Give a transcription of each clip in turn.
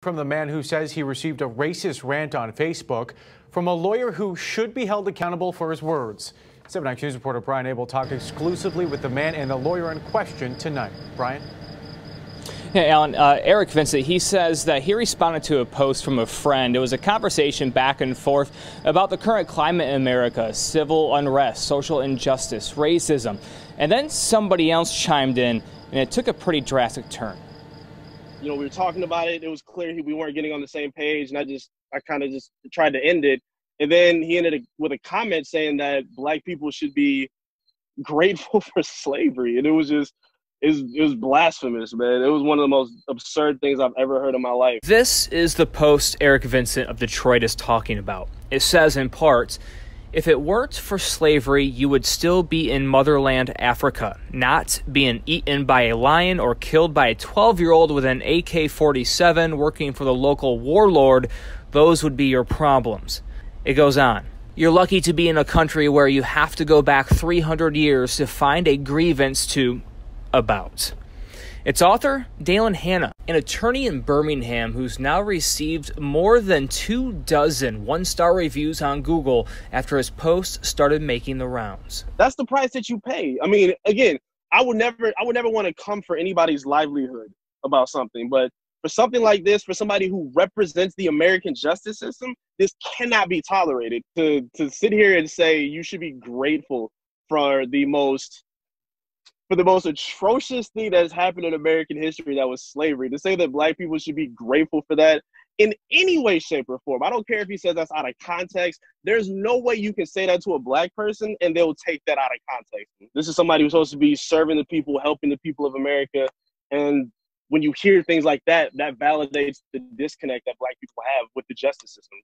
From the man who says he received a racist rant on Facebook from a lawyer who should be held accountable for his words. 7 News News reporter Brian Abel talked exclusively with the man and the lawyer in question tonight. Brian? Yeah, Alan, Eric Vincent, he says that he responded to a post from a friend. It was a conversation back and forth about the current climate in America, civil unrest, social injustice, racism. And then somebody else chimed in, and it took a pretty drastic turn. You know, we were talking about it. It was clear we weren't getting on the same page, and I kind of just tried to end it. And then he ended with a comment saying that Black people should be grateful for slavery, and it was blasphemous, man. It was one of the most absurd things I've ever heard in my life. This is the post Eric Vincent of Detroit is talking about. It says in part, if it weren't for slavery, you would still be in motherland Africa, not being eaten by a lion or killed by a 12-year-old with an AK-47 working for the local warlord. Those would be your problems. It goes on. You're lucky to be in a country where you have to go back 300 years to find a grievance to about. Its author, Dalen Hanna, an attorney in Birmingham who's now received more than 24 one-star reviews on Google after his post started making the rounds. That's the price that you pay. I mean, again, I would never want to come for anybody's livelihood about something, but for something like this, for somebody who represents the American justice system, this cannot be tolerated. To sit here and say you should be grateful for the most atrocious thing that has happened in American history, that was slavery, to say that Black people should be grateful for that in any way, shape, or form. I don't care if he says that's out of context. There's no way you can say that to a Black person and they'll take that out of context. This is somebody who's supposed to be serving the people, helping the people of America. And when you hear things like that, that validates the disconnect that Black people have with the justice system.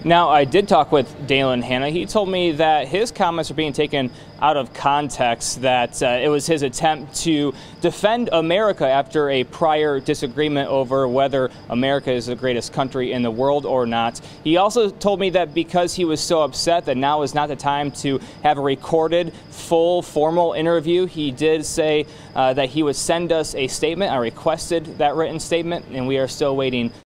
Now, I did talk with Dalen Hanna. He told me that his comments are being taken out of context, that it was his attempt to defend America after a prior disagreement over whether America is the greatest country in the world or not. He also told me that because he was so upset that now is not the time to have a recorded, full, formal interview. He did say that he would send us a statement. I requested that written statement, and we are still waiting